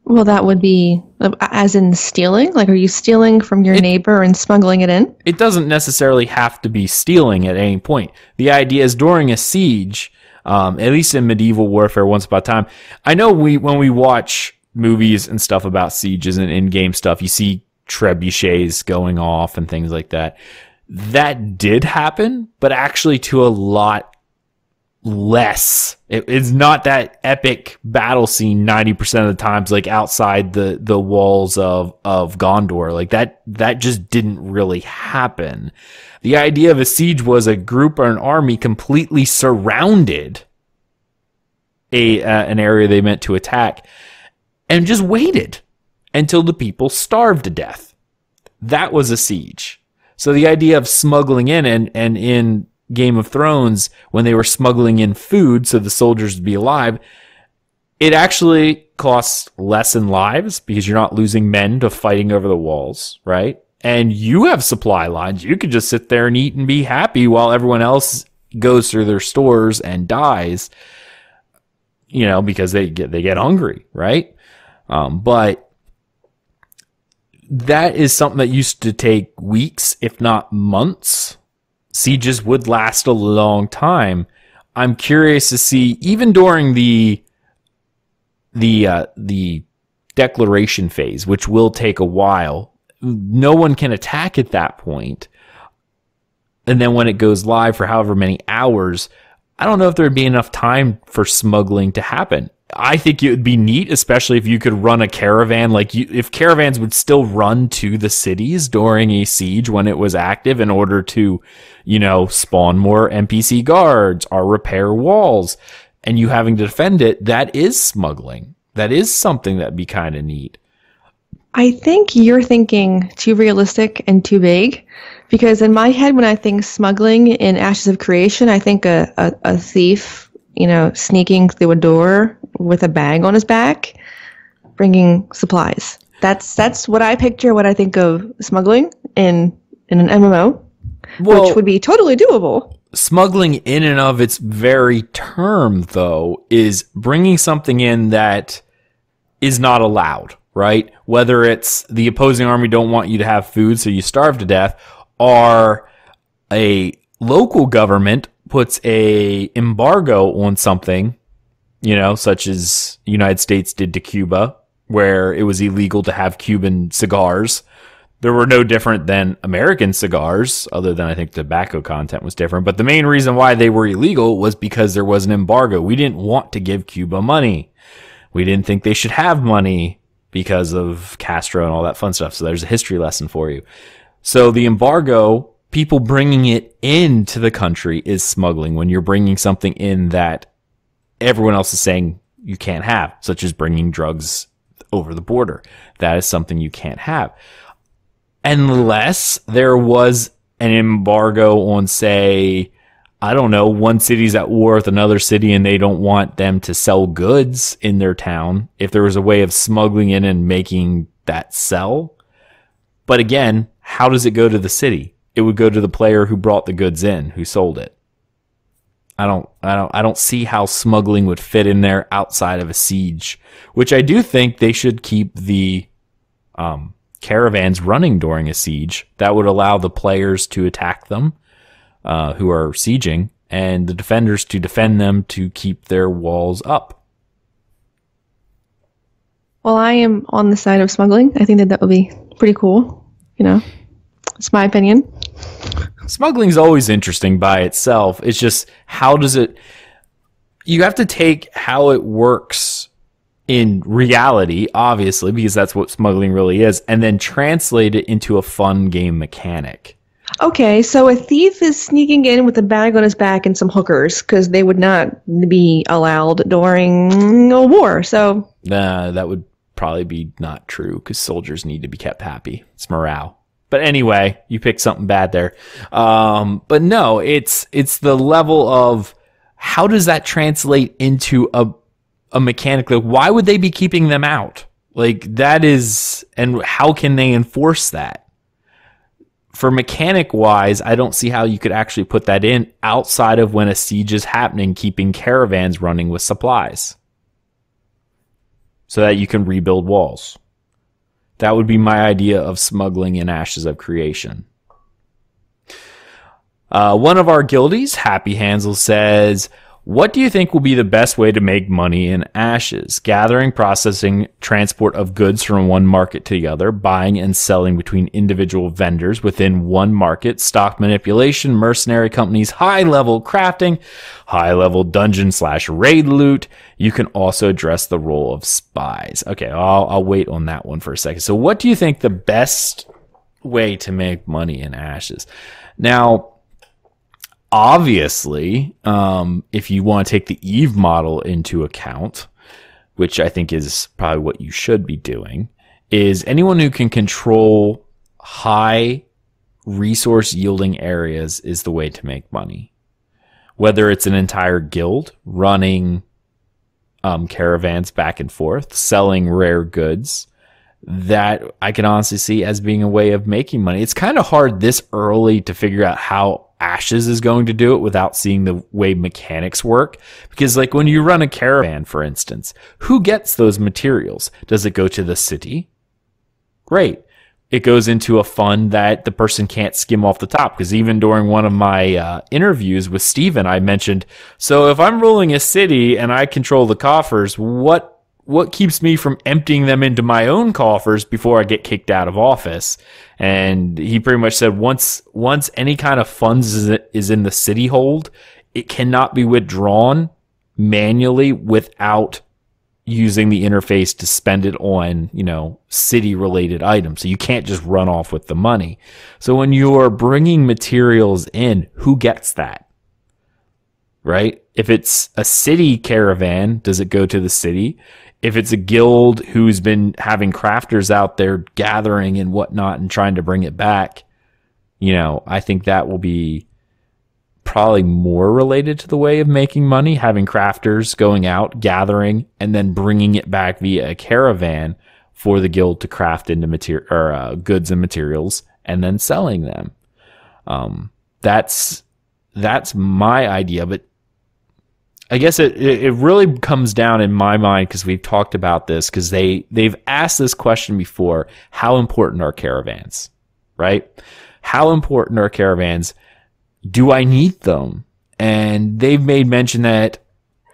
Speaker 2: Well, that would be, as in stealing? Like, are you stealing from your neighbor and smuggling it in?
Speaker 1: It doesn't necessarily have to be stealing at any point. The idea is during a siege, at least in medieval warfare once upon a time, I know when we watch movies and stuff about sieges and in-game stuff, you see trebuchets going off and things like that. That did happen, but actually to a lot less. It's not that epic battle scene 90% of the times, like outside the walls of Gondor. Like that just didn't really happen. The idea of a siege was a group or an army completely surrounded an area they meant to attack and just waited until the people starved to death. That was a siege. So the idea of smuggling in and in Game of Thrones, when they were smuggling in food so the soldiers would be alive, it actually costs less in lives because you're not losing men to fighting over the walls, right? And you have supply lines. You could just sit there and eat and be happy while everyone else goes through their stores and dies, because they get hungry, right? But that is something that used to take weeks, if not months. Sieges would last a long time. I'm curious to see, even during the declaration phase, which will take a while. No one can attack at that point. And then when it goes live for however many hours, I don't know if there'd be enough time for smuggling to happen. I think it would be neat, especially if you could run a caravan. If caravans would still run to the cities during a siege when it was active in order to, spawn more NPC guards or repair walls, and you having to defend it, that is smuggling. That is something that'd be kind of neat.
Speaker 2: I think you're thinking too realistic and too vague, because in my head, when I think smuggling in Ashes of Creation, I think a thief, sneaking through a door with a bag on his back, bringing supplies. That's what I picture. What I think of smuggling in an MMO, which would be totally doable.
Speaker 1: Smuggling in and of its very term, though, is bringing something in that is not allowed. Right? Whether it's the opposing army don't want you to have food, so you starve to death, or a local government puts a embargo on something, such as the United States did to Cuba, where it was illegal to have Cuban cigars. They were no different than American cigars, other than I think tobacco content was different. But the main reason why they were illegal was because there was an embargo. We didn't want to give Cuba money. We didn't think they should have money because of Castro and all that fun stuff. So there's a history lesson for you. So the embargo, people bringing it into the country is smuggling. When you're bringing something in that everyone else is saying you can't have, such as bringing drugs over the border. That is something you can't have. Unless there was an embargo on, say, I don't know, one city's at war with another city and they don't want them to sell goods in their town. If there was a way of smuggling in and making that sell. But again, how does it go to the city? It would go to the player who brought the goods in, who sold it. I don't see how smuggling would fit in there outside of a siege, which I do think they should keep the caravans running during a siege. That would allow the players to attack them. Who are sieging, and the defenders to defend them to keep their walls up.
Speaker 2: Well, I am on the side of smuggling. I think that would be pretty cool. It's my opinion.
Speaker 1: Smuggling's always interesting by itself. It's just, how does it... You have to take how it works in reality, obviously, because that's what smuggling really is, and then translate it into a fun game mechanic.
Speaker 2: Okay, so a thief is sneaking in with a bag on his back and some hookers, because they would not be allowed during a war, so...
Speaker 1: That would probably be not true, because soldiers need to be kept happy. It's morale. But anyway, you picked something bad there. But no, it's the level of, how does that translate into a mechanic? Like, why would they be keeping them out? That is... And how can they enforce that? For mechanic-wise, I don't see how you could actually put that in outside of when a siege is happening, keeping caravans running with supplies so that you can rebuild walls. That would be my idea of smuggling in Ashes of Creation. One of our guildies, Happy Hansel, says, what do you think will be the best way to make money in Ashes? Gathering, processing, transport of goods from one market to the other, buying and selling between individual vendors within one market, stock manipulation, mercenary companies, high-level crafting, high-level dungeon/raid loot. You can also address the role of spies. Okay, I'll wait on that one for a second. So what do you think the best way to make money in Ashes? Now, obviously, if you want to take the Eve model into account, which I think is probably what you should be doing, is anyone who can control high resource yielding areas is the way to make money. Whether it's an entire guild running caravans back and forth, selling rare goods, that I can honestly see as being a way of making money. It's kind of hard this early to figure out how Ashes is going to do it without seeing the way mechanics work. Because when you run a caravan, for instance, who gets those materials? Does it go to the city? Great. It goes into a fund that the person can't skim off the top. Because even during one of my interviews with Steven, I mentioned, so if I'm ruling a city and I control the coffers, what what keeps me from emptying them into my own coffers before I get kicked out of office? And he pretty much said once any kind of funds is in the city hold, it cannot be withdrawn manually without using the interface to spend it on, city related items. So you can't just run off with the money. So when you're bringing materials in, who gets that? Right? If it's a city caravan, does it go to the city? If it's a guild who's been having crafters out there gathering and whatnot and trying to bring it back, I think that will be probably more related to the way of making money, having crafters going out, gathering, and then bringing it back via a caravan for the guild to craft into goods and materials and then selling them. That's my idea, but I guess it really comes down in my mind, because we've talked about this, because they've asked this question before: how important are caravans? Right? How important are caravans? Do I need them? And they've made mention that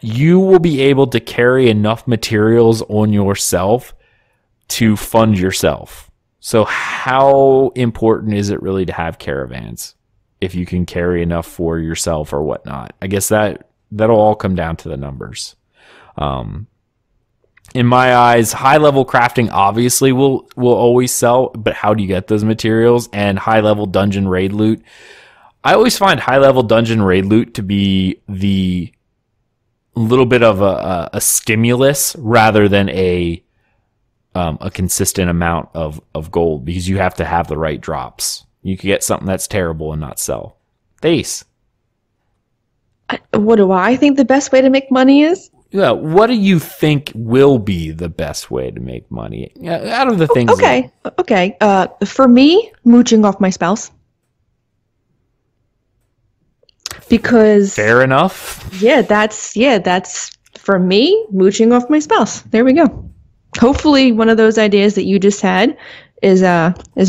Speaker 1: you will be able to carry enough materials on yourself to fund yourself. So how important is it really to have caravans if you can carry enough for yourself or whatnot? I guess that'll all come down to the numbers. In my eyes, high-level crafting obviously will always sell, but how do you get those materials? And high-level dungeon raid loot, I always find high-level dungeon raid loot to be the little bit of a stimulus rather than a consistent amount of gold, because you have to have the right drops. You could get something that's terrible and not sell. Thais.
Speaker 2: What do I think the best way to make money is?
Speaker 1: Yeah, what do you think will be the best way to make money out of the things?
Speaker 2: Okay. For me, mooching off my spouse. Because
Speaker 1: fair enough.
Speaker 2: Yeah, that's for me, mooching off my spouse. There we go. Hopefully one of those ideas that you just had is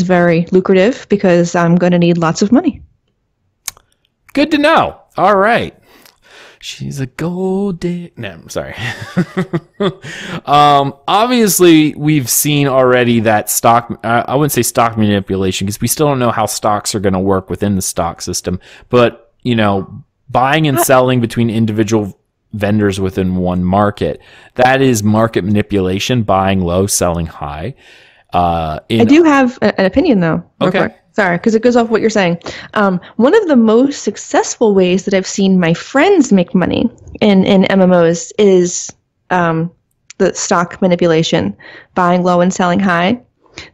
Speaker 2: very lucrative, because I'm going to need lots of money.
Speaker 1: Good to know. All right. She's a gold digger. No, I'm sorry. Obviously, we've seen already that stock, I wouldn't say stock manipulation, because we still don't know how stocks are going to work within the stock system. But, buying and selling between individual vendors within one market, that is market manipulation, buying low, selling high. I
Speaker 2: do have an opinion, though.
Speaker 1: Okay.
Speaker 2: Sorry, because it goes off what you're saying. One of the most successful ways that I've seen my friends make money in MMOs is the stock manipulation, buying low and selling high.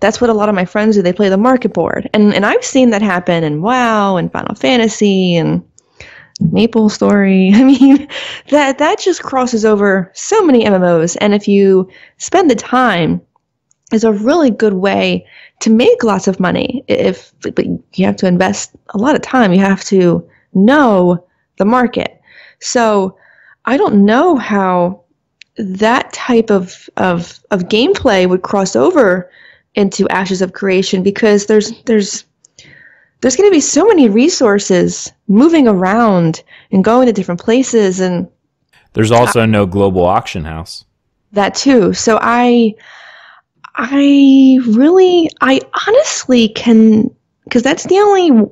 Speaker 2: That's what a lot of my friends do. They play the market board. And I've seen that happen in WoW and Final Fantasy and Maple Story. I mean, that just crosses over so many MMOs. And if you spend the time, is a really good way to make lots of money. But you have to invest a lot of time. You have to know the market. So I don't know how that type of gameplay would cross over into Ashes of Creation, because there's going to be so many resources moving around and going to different places, and
Speaker 1: there's also no global auction house.
Speaker 2: That too. So I honestly can, because that's the only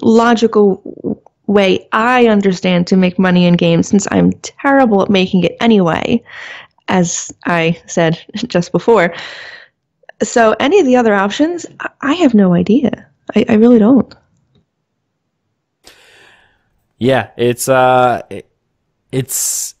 Speaker 2: logical way I understand to make money in games, since I'm terrible at making it anyway, as I said just before. So any of the other options, I have no idea. I really don't.
Speaker 1: Yeah, it's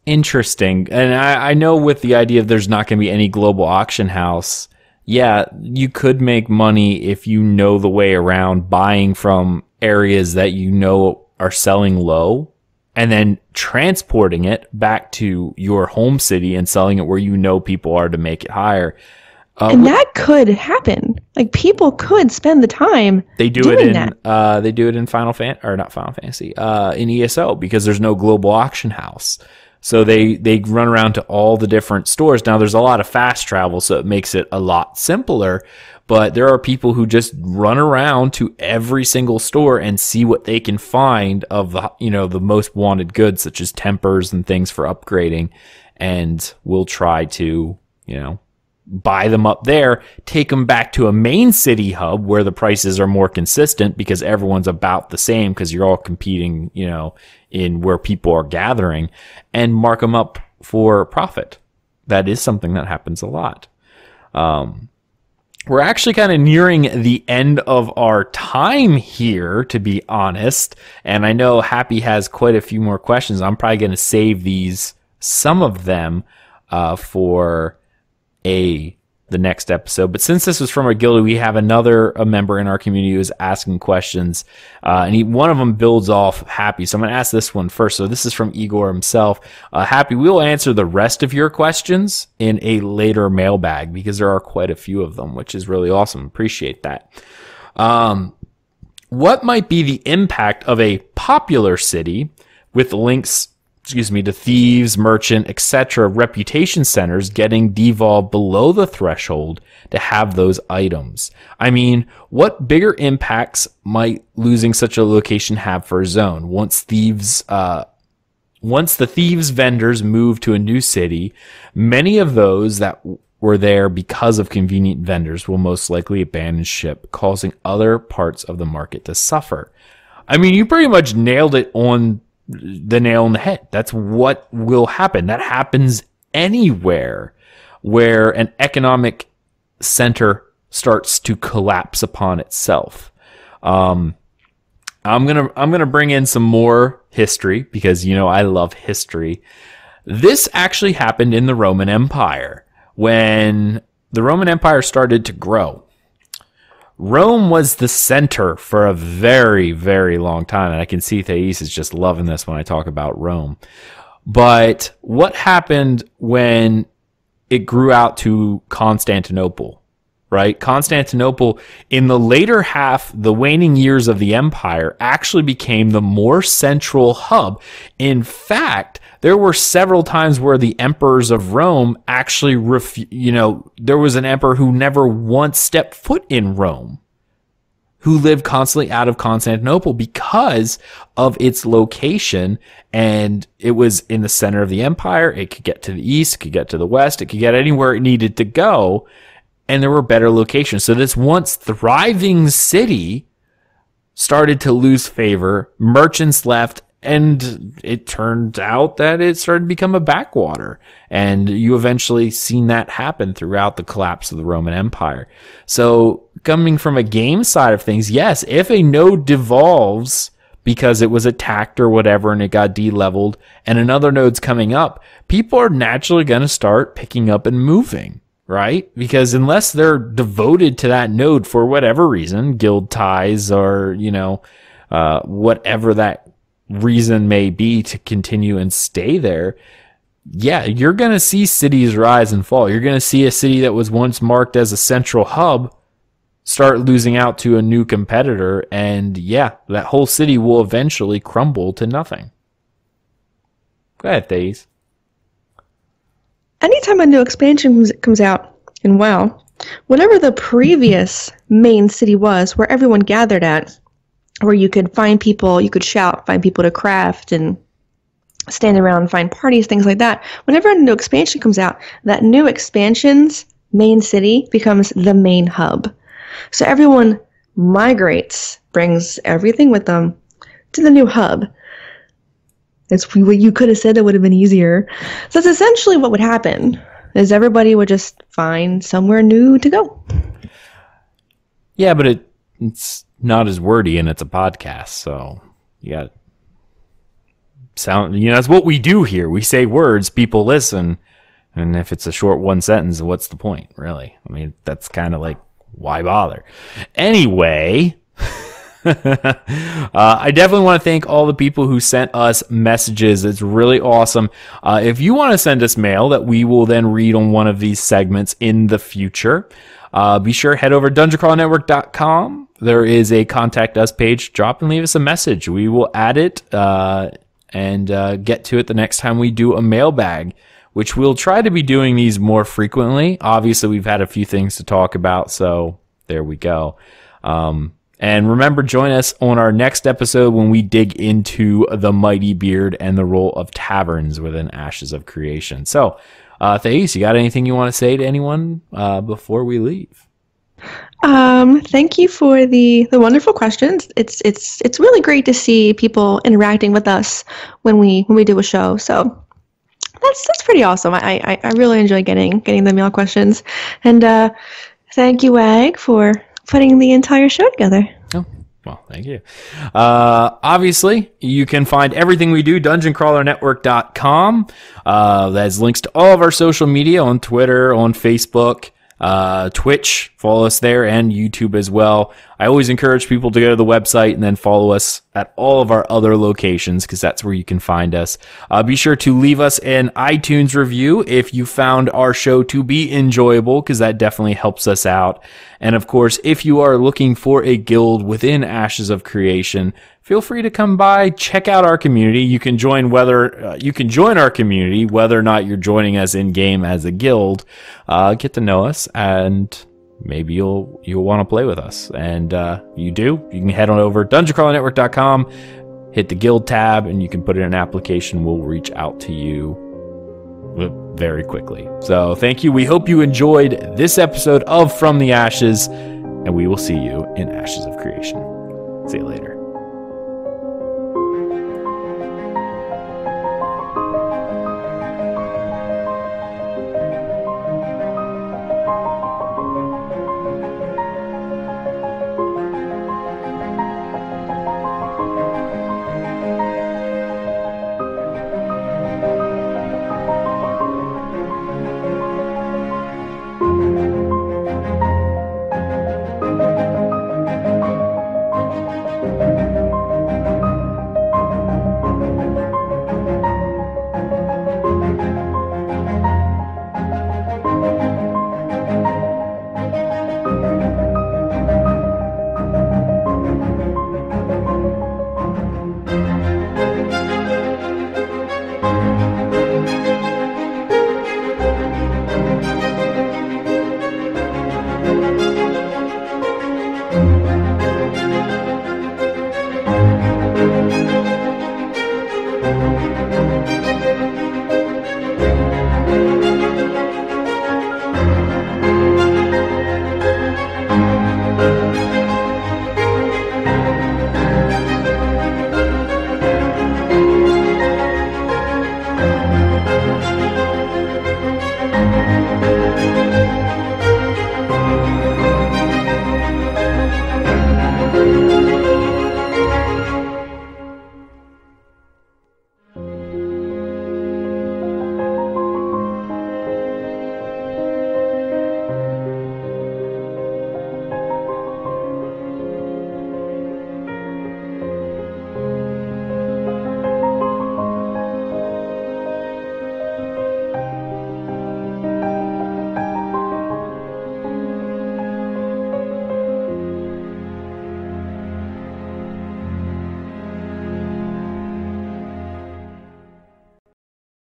Speaker 1: interesting. And I know with the idea of there's not going to be any global auction house, yeah, you could make money if you know the way around buying from areas that you know are selling low and then transporting it back to your home city and selling it where you know people are to make it higher.
Speaker 2: And that could happen. Like, people could spend the time doing that.
Speaker 1: They do it in in ESO, because there's no global auction house. So they run around to all the different stores. Now, there's a lot of fast travel, so it makes it a lot simpler. But there are people who just run around to every single store and see what they can find of the most wanted goods, such as tempers and things for upgrading. and we'll try to, buy them up there, take them back to a main city hub where the prices are more consistent because everyone's about the same because you're all competing, in where people are gathering, and mark them up for profit. That is something that happens a lot. We're actually kind of nearing the end of our time here, to be honest. And I know Happy has quite a few more questions. I'm probably going to save some of them, for the next episode. But since this was from our guild, we have a member in our community who's asking questions, and one of them builds off Happy. So I'm going to ask this one first. So this is from Igor himself. Happy, we will answer the rest of your questions in a later mailbag because there are quite a few of them, which is really awesome. Appreciate that. What might be the impact of a popular city with links to thieves, merchant, etc. reputation centers getting devolved below the threshold to have those items? I mean, what bigger impacts might losing such a location have for a zone? Once the thieves vendors move to a new city, many of those that were there because of convenient vendors will most likely abandon ship, causing other parts of the market to suffer. I mean, you pretty much nailed it on the nail on the head. That's what will happen. That happens anywhere where an economic center starts to collapse upon itself. I'm gonna bring in some more history because I love history. This actually happened in the Roman Empire when the Roman Empire started to grow. Rome was the center for a very, very long time. And I can see Thais is just loving this when I talk about Rome. But what happened when it grew out to Constantinople, right? Constantinople, in the later half, the waning years of the empire, actually became the more central hub. In fact, there were several times where the emperors of Rome actually, there was an emperor who never once stepped foot in Rome, who lived constantly out of Constantinople because of its location. And it was in the center of the empire. It could get to the east, it could get to the west, it could get anywhere it needed to go. And there were better locations. So this once thriving city started to lose favor. Merchants left. And it turned out that it started to become a backwater. And you eventually seen that happen throughout the collapse of the Roman Empire. So coming from a game side of things, yes, if a node devolves because it was attacked or whatever and it got de-leveled and another node's coming up, people are naturally going to start picking up and moving, right? Because unless they're devoted to that node for whatever reason, guild ties or, whatever that reason may be to continue and stay there, yeah, you're going to see cities rise and fall. You're going to see a city that was once marked as a central hub start losing out to a new competitor, and yeah, that whole city will eventually crumble to nothing. Go ahead, Thais.
Speaker 2: Anytime a new expansion comes out in WoW, whatever the previous main city was, where everyone gathered at, where you could find people, you could shout, find people to craft and stand around and find parties, things like that. Whenever a new expansion comes out, that new expansion's main city becomes the main hub. So everyone migrates, brings everything with them to the new hub. That's what you could have said that would have been easier. So that's essentially what would happen, is everybody would just find somewhere new to go.
Speaker 1: Yeah, but it's not as wordy and it's a podcast, so you got sound, that's what we do here. We say words, people listen, and if it's a short one sentence, what's the point, really? I mean, that's kind of like, why bother? Anyway, I definitely want to thank all the people who sent us messages. It's really awesome. If you want to send us mail that we will then read on one of these segments in the future, be sure to head over to dungeoncrawlnetwork.com. There is a contact us page. Drop and leave us a message. We will add it and get to it the next time we do a mailbag, which we'll try to be doing these more frequently. Obviously, we've had a few things to talk about, so there we go. And remember, join us on our next episode when we dig into the mighty beard and the role of taverns within Ashes of Creation. So, Thais, you got anything you want to say to anyone before we leave?
Speaker 2: Thank you for the wonderful questions. It's really great to see people interacting with us when we do a show. So that's pretty awesome. I really enjoy getting the mail questions. And thank you, Ag, for putting the entire show together.
Speaker 1: Oh, well, thank you. Obviously, you can find everything we do, dungeoncrawlernetwork.com. That has links to all of our social media on Twitter, on Facebook, Twitch. Follow us there, and YouTube as well. I always encourage people to go to the website and then follow us at all of our other locations, because that's where you can find us. Be sure to leave us an iTunes review if you found our show to be enjoyable, because that definitely helps us out. And of course, if you are looking for a guild within Ashes of Creation, feel free to come by, check out our community. You can join our community whether or not you're joining us in game as a guild. Get to know us, and maybe you'll want to play with us. And you can head on over dungeoncrawlernetwork.com, hit the guild tab, and you can put in an application. We'll reach out to you very quickly. So thank you. We hope you enjoyed this episode of From the Ashes, and we will see you in Ashes of Creation. See you later.